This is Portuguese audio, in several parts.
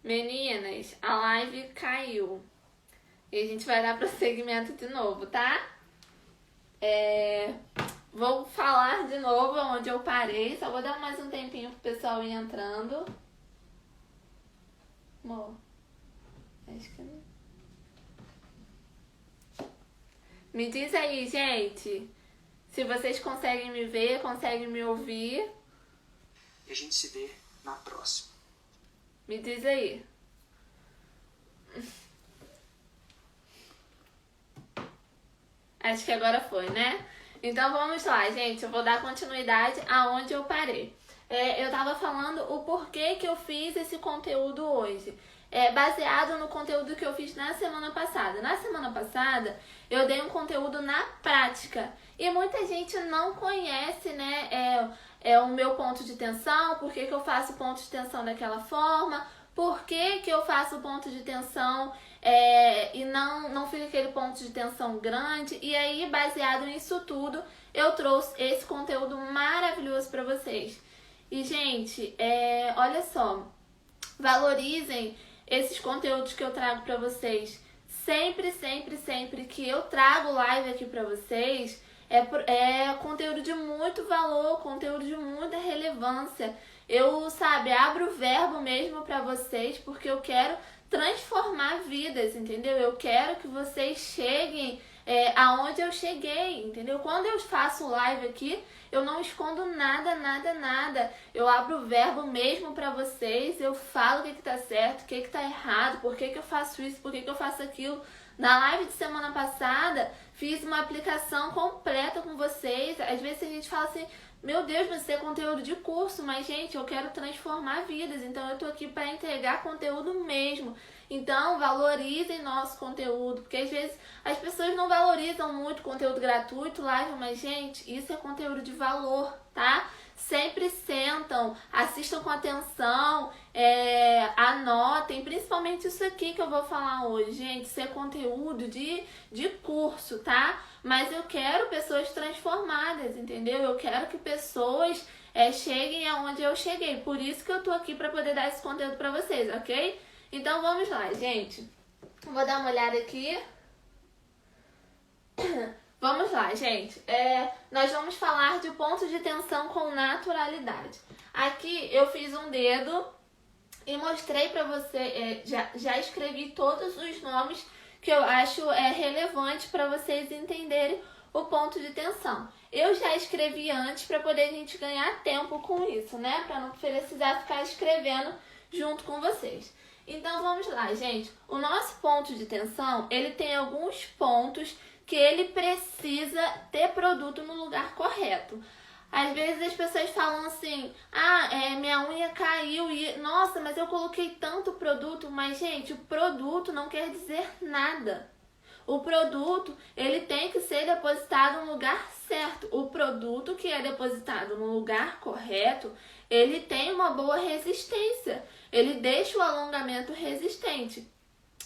Meninas, a live caiu. E a gente vai dar prosseguimento de novo, tá? Vou falar de novo onde eu parei. Só vou dar mais um tempinho pro pessoal ir entrando. Amor, acho que não. Me diz aí, gente, se vocês conseguem me ver, conseguem me ouvir. E a gente se vê na próxima. Me diz aí. Acho que agora foi, né? Então vamos lá, gente. Eu vou dar continuidade aonde eu parei. Eu tava falando o porquê que eu fiz esse conteúdo hoje. Baseado no conteúdo que eu fiz na semana passada. Na semana passada, eu dei um conteúdo na prática. E muita gente não conhece, né? O meu ponto de tensão, por que eu faço ponto de tensão daquela forma, por que eu faço ponto de tensão e não fica aquele ponto de tensão grande. E aí, baseado nisso tudo, eu trouxe esse conteúdo maravilhoso para vocês. E, gente, olha só, valorizem esses conteúdos que eu trago para vocês. Sempre, sempre, sempre que eu trago live aqui para vocês, é conteúdo de muito valor, conteúdo de muita relevância. Eu, abro o verbo mesmo para vocês, porque eu quero transformar vidas, entendeu? Eu quero que vocês cheguem aonde eu cheguei, entendeu? Quando eu faço live aqui, eu não escondo nada, nada, nada. Eu abro o verbo mesmo pra vocês, eu falo o que tá certo, o que tá errado, por que eu faço isso, por que eu faço aquilo. Na live de semana passada, fiz uma aplicação completa com vocês. Às vezes a gente fala assim, meu Deus, mas isso é conteúdo de curso, mas gente, eu quero transformar vidas, então eu tô aqui para entregar conteúdo mesmo. Então, valorizem nosso conteúdo, porque às vezes as pessoas não valorizam muito conteúdo gratuito, live, mas gente, isso é conteúdo de valor, tá? Sempre sentam, assistam com atenção, anotem, principalmente isso aqui que eu vou falar hoje, gente, isso é conteúdo de curso, tá? Mas eu quero pessoas transformadas, entendeu? Eu quero que pessoas cheguem aonde eu cheguei, por isso que eu tô aqui para poder dar esse conteúdo para vocês, ok? Então vamos lá, gente. Vou dar uma olhada aqui. Vamos lá, gente. Nós vamos falar de ponto de tensão com naturalidade. Aqui eu fiz um dedo e mostrei pra você, já escrevi todos os nomes que eu acho relevante para vocês entenderem o ponto de tensão. Eu já escrevi antes para poder a gente ganhar tempo com isso, né? Para não precisar ficar escrevendo junto com vocês. Então vamos lá, gente. O nosso ponto de tensão, ele tem alguns pontos que ele precisa ter produto no lugar correto. Às vezes as pessoas falam assim, minha unha caiu e, nossa, mas eu coloquei tanto produto. Mas, gente, o produto não quer dizer nada. O produto, ele tem que ser depositado no lugar certo. O produto que é depositado no lugar correto, ele tem uma boa resistência. Ele deixa o alongamento resistente.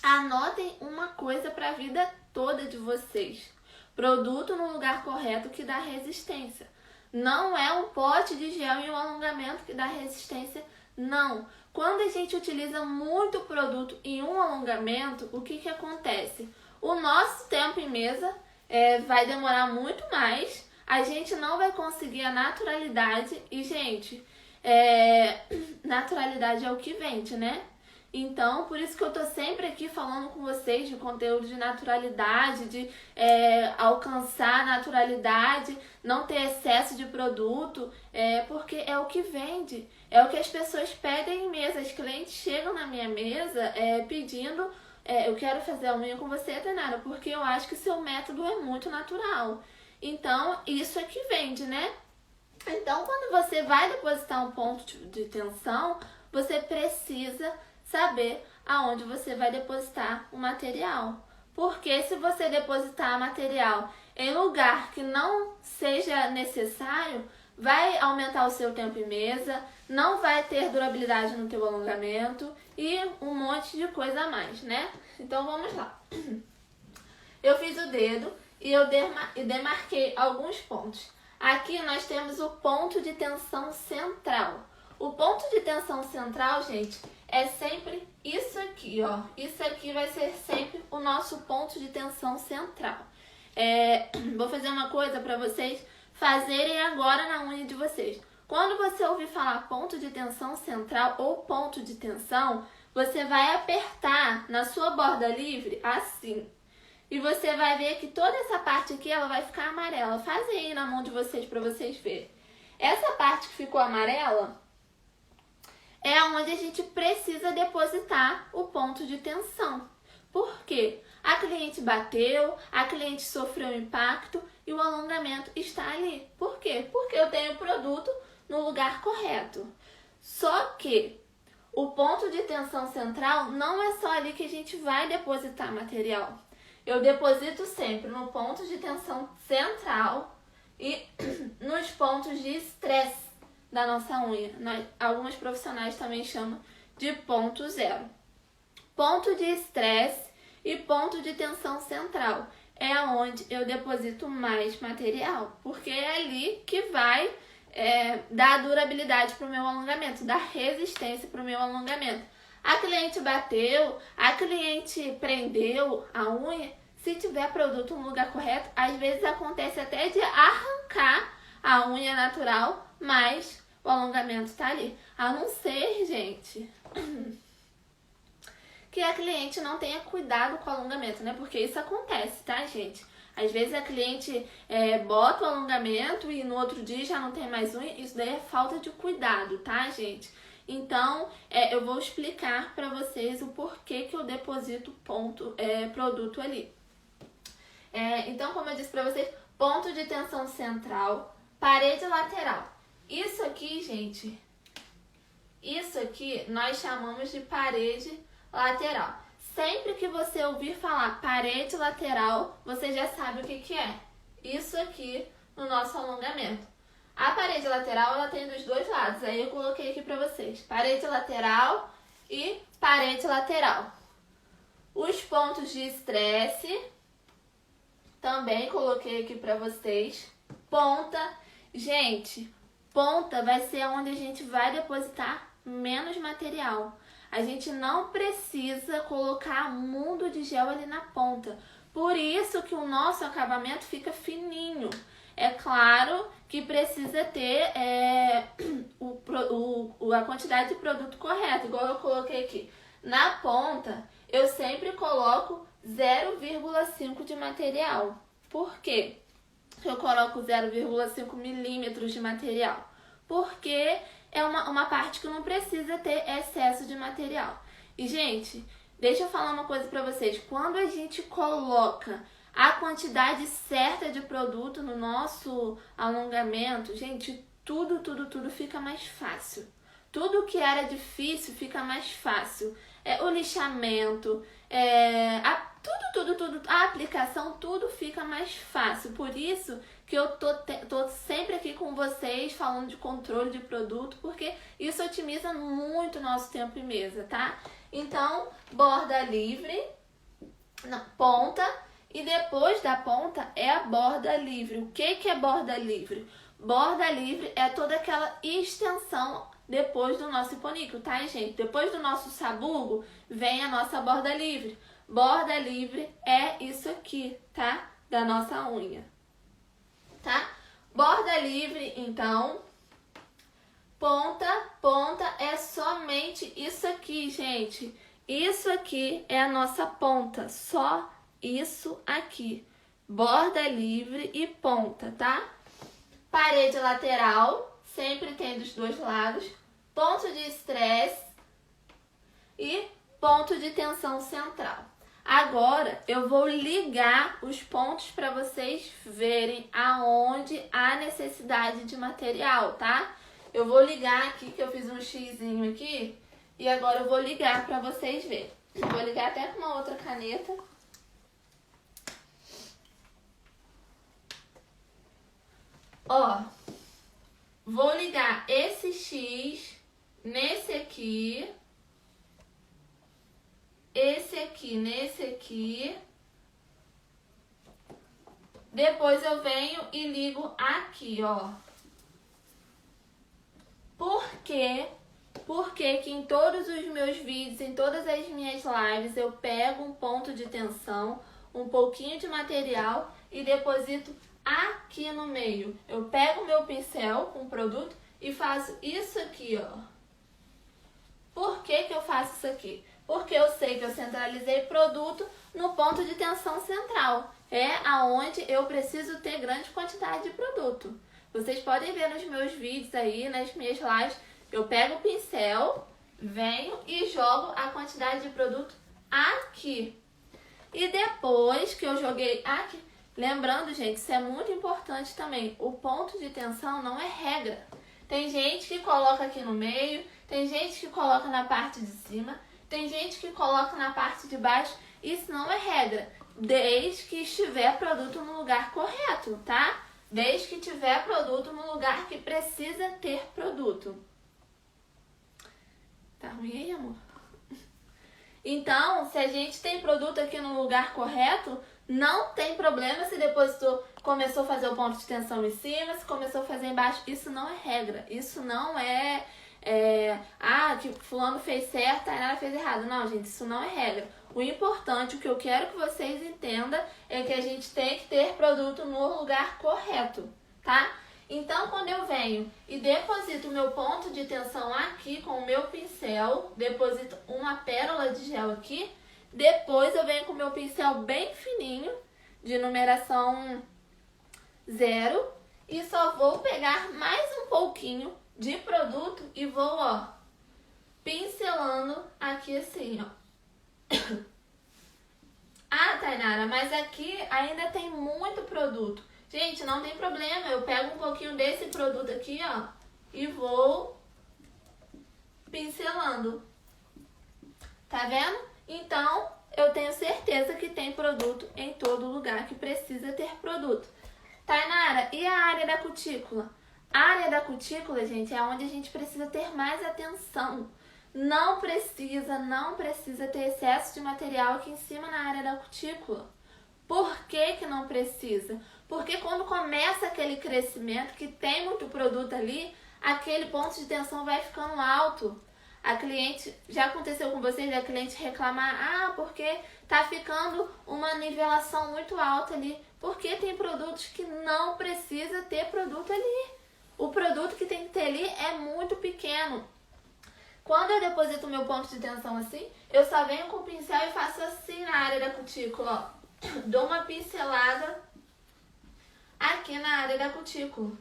Anotem uma coisa para a vida toda de vocês. Produto no lugar correto que dá resistência. Não é um pote de gel e um alongamento que dá resistência, não. Quando a gente utiliza muito produto em um alongamento, o que acontece? O nosso tempo em mesa vai demorar muito mais, a gente não vai conseguir a naturalidade e, gente, naturalidade é o que vende, né? Então, por isso que eu tô sempre aqui falando com vocês de conteúdo de naturalidade, de alcançar a naturalidade, não ter excesso de produto, porque é o que vende, é o que as pessoas pedem em mesa. As clientes chegam na minha mesa pedindo, eu quero fazer a unha com você, Tainara, porque eu acho que seu método é muito natural. Então, isso é que vende, né? Então, quando você vai depositar um ponto de tensão, você precisa saber aonde você vai depositar o material. Porque se você depositar material em lugar que não seja necessário, vai aumentar o seu tempo em mesa, não vai ter durabilidade no teu alongamento e um monte de coisa a mais, né? Então vamos lá. Eu fiz o dedo e eu demarquei alguns pontos. Aqui nós temos o ponto de tensão central. O ponto de tensão central, gente, é sempre isso aqui, ó. Isso aqui vai ser sempre o nosso ponto de tensão central. Vou fazer uma coisa para vocês fazerem agora na unha de vocês. Quando você ouvir falar ponto de tensão central ou ponto de tensão, você vai apertar na sua borda livre assim. E você vai ver que toda essa parte aqui ela vai ficar amarela. Fazem aí na mão de vocês para vocês verem. Essa parte que ficou amarela é onde a gente precisa depositar o ponto de tensão. Por quê? A cliente bateu, a cliente sofreu impacto e o alongamento está ali. Por quê? Porque eu tenho o produto no lugar correto. Só que o ponto de tensão central não é só ali que a gente vai depositar material. Eu deposito sempre no ponto de tensão central e nos pontos de estresse da nossa unha. Alguns profissionais também chamam de ponto zero. Ponto de estresse e ponto de tensão central é onde eu deposito mais material, porque é ali que vai dar durabilidade para o meu alongamento, dar resistência para o meu alongamento. A cliente bateu, a cliente prendeu a unha, se tiver produto no lugar correto, às vezes acontece até de arrancar a unha natural, mas o alongamento está ali. A não ser, gente, que a cliente não tenha cuidado com o alongamento, né? Porque isso acontece, tá, gente? Às vezes a cliente bota o alongamento e no outro dia já não tem mais unha. Isso daí é falta de cuidado, tá, gente? Então, eu vou explicar para vocês o porquê que eu deposito produto ali. Então, como eu disse para vocês, ponto de tensão central, parede lateral. Isso aqui, gente, isso aqui nós chamamos de parede lateral. Sempre que você ouvir falar parede lateral, você já sabe o que é. Isso aqui no nosso alongamento. A parede lateral, ela tem dos dois lados. Aí eu coloquei aqui para vocês. Parede lateral e parede lateral. Os pontos de estresse, também coloquei aqui para vocês. Ponta. Gente, ponta vai ser onde a gente vai depositar menos material. A gente não precisa colocar mundo de gel ali na ponta. Por isso que o nosso acabamento fica fininho. É claro que precisa ter a quantidade de produto correta, igual eu coloquei aqui. Na ponta, eu sempre coloco 0,5 de material. Por quê? Eu coloco 0,5 milímetros de material. Porque é uma parte que não precisa ter excesso de material. E, gente, deixa eu falar uma coisa pra vocês. Quando a gente coloca a quantidade certa de produto no nosso alongamento, gente, tudo fica mais fácil. Tudo que era difícil fica mais fácil. O lixamento, a aplicação, tudo fica mais fácil. Por isso que eu tô sempre aqui com vocês falando de controle de produto, porque isso otimiza muito o nosso tempo em mesa, tá? Então, borda livre, ponta, e depois da ponta é a borda livre. O que é borda livre? Borda livre é toda aquela extensão depois do nosso hiponíquel, tá, gente? Depois do nosso sabugo, vem a nossa borda livre. Borda livre é isso aqui, tá? Da nossa unha, tá? Borda livre, então, ponta é somente isso aqui, gente. Isso aqui é a nossa ponta, só isso aqui. Borda livre e ponta, tá? Parede lateral, sempre tem dos dois lados. Ponto de estresse e ponto de tensão central. Agora eu vou ligar os pontos para vocês verem aonde há necessidade de material, tá? Eu vou ligar aqui, que eu fiz um xizinho aqui, e agora eu vou ligar para vocês verem. Vou ligar até com uma outra caneta. Ó, vou ligar esse X nesse aqui, esse aqui nesse aqui. Depois eu venho e ligo aqui, ó. Por quê? Por que que em todos os meus vídeos, em todas as minhas lives, eu pego um ponto de tensão, um pouquinho de material e deposito aqui no meio? Eu pego o meu pincel com o produto e faço isso aqui, ó. Por que que eu faço isso aqui? Porque eu sei que eu centralizei produto no ponto de tensão central. É aonde eu preciso ter grande quantidade de produto. Vocês podem ver nos meus vídeos aí, nas minhas lives, eu pego o pincel, venho e jogo a quantidade de produto aqui. E depois que eu joguei aqui, lembrando, gente, isso é muito importante também, o ponto de tensão não é regra. Tem gente que coloca aqui no meio, tem gente que coloca na parte de cima, tem gente que coloca na parte de baixo. Isso não é regra, desde que estiver produto no lugar correto, tá? Desde que tiver produto no lugar que precisa ter produto. Tá ruim aí, amor? Então, se a gente tem produto aqui no lugar correto, não tem problema se depositou, começou a fazer o ponto de tensão em cima, se começou a fazer embaixo. Isso não é regra. Isso não é que fulano fez certo, a Tainara fez errado. Não, gente, isso não é regra. O importante, o que eu quero que vocês entendam, é que a gente tem que ter produto no lugar correto, tá? Então, quando eu venho e deposito o meu ponto de tensão aqui com o meu pincel, deposito uma pérola de gel aqui, depois eu venho com o meu pincel bem fininho, de numeração 0, e só vou pegar mais um pouquinho de produto e vou, ó, pincelando aqui assim, ó. Ah, Tainara, mas aqui ainda tem muito produto. Gente, não tem problema, eu pego um pouquinho desse produto aqui, ó, e vou pincelando. Tá vendo? Então, eu tenho certeza que tem produto em todo lugar que precisa ter produto. Tainara, e a área da cutícula? A área da cutícula, gente, é onde a gente precisa ter mais atenção. Não precisa ter excesso de material aqui em cima na área da cutícula. Por que que não precisa? Porque quando começa aquele crescimento, que tem muito produto ali, aquele ponto de tensão vai ficando alto. A cliente, já aconteceu com vocês, a cliente reclamar, porque tá ficando uma nivelação muito alta ali. Porque tem produtos que não precisa ter produto ali. O produto que tem que ter ali é muito pequeno. Quando eu deposito o meu ponto de tensão assim, eu só venho com o pincel e faço assim na área da cutícula, ó. Dou uma pincelada aqui na área da cutícula.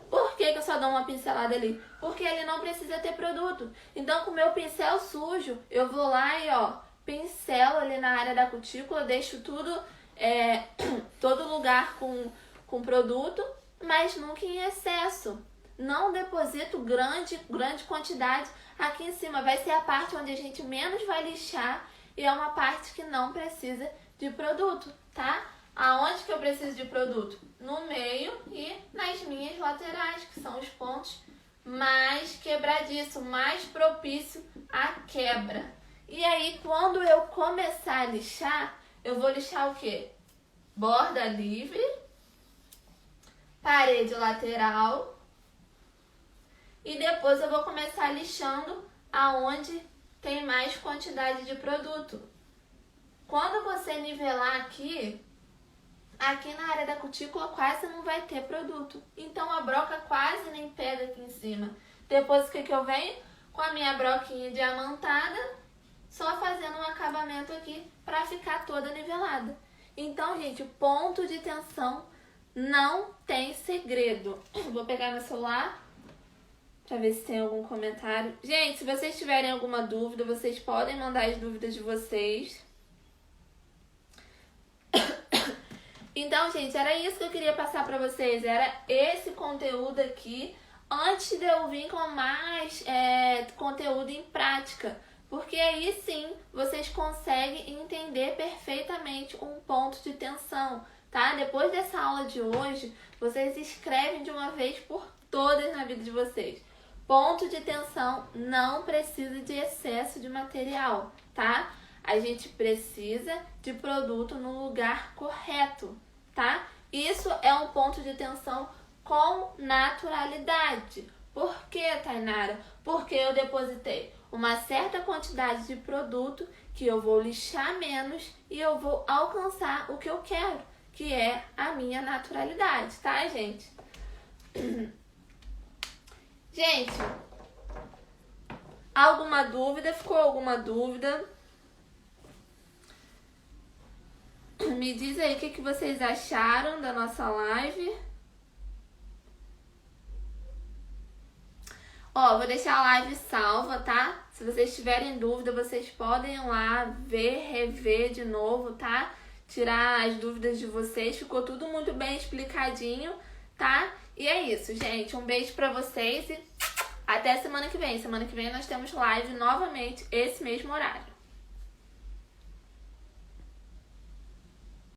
Por que que eu só dou uma pincelada ali? Porque ele não precisa ter produto. Então, com o meu pincel sujo, eu vou lá e, ó, pincelo ali na área da cutícula, deixo tudo, todo lugar com produto, mas nunca em excesso. Não deposito grande quantidade aqui em cima. Vai ser a parte onde a gente menos vai lixar e é uma parte que não precisa de produto, tá? Aonde que eu preciso de produto? No meio e nas minhas laterais, que são os pontos mais quebradiços, mais propício à quebra. E aí, quando eu começar a lixar, eu vou lixar o quê? Borda livre, parede lateral, e depois eu vou começar lixando aonde tem mais quantidade de produto. Quando você nivelar aqui na área da cutícula quase não vai ter produto. Então a broca quase nem pega aqui em cima. Depois o que eu venho? Com a minha broquinha diamantada, só fazendo um acabamento aqui para ficar toda nivelada. Então, gente, ponto de tensão não tem segredo. Vou pegar meu celular para ver se tem algum comentário. Gente, se vocês tiverem alguma dúvida, vocês podem mandar as dúvidas de vocês. Então, gente, era isso que eu queria passar para vocês. Era esse conteúdo aqui, antes de eu vir com mais conteúdo em prática. Porque aí sim, vocês conseguem entender perfeitamente um ponto de tensão, tá? Depois dessa aula de hoje, vocês escrevem de uma vez por todas na vida de vocês. Ponto de tensão não precisa de excesso de material, tá? A gente precisa de produto no lugar correto, tá? Isso é um ponto de tensão com naturalidade. Por que, Tainara? Porque eu depositei uma certa quantidade de produto que eu vou lixar menos e eu vou alcançar o que eu quero, que é a minha naturalidade, tá, gente? Gente, alguma dúvida? Ficou alguma dúvida? Me diz aí o que vocês acharam da nossa live. Ó, vou deixar a live salva, tá? Se vocês tiverem dúvida, vocês podem ir lá ver, rever de novo, tá? Tirar as dúvidas de vocês. Ficou tudo muito bem explicadinho, tá? E é isso, gente. Um beijo pra vocês e até semana que vem. Semana que vem nós temos live novamente, esse mesmo horário.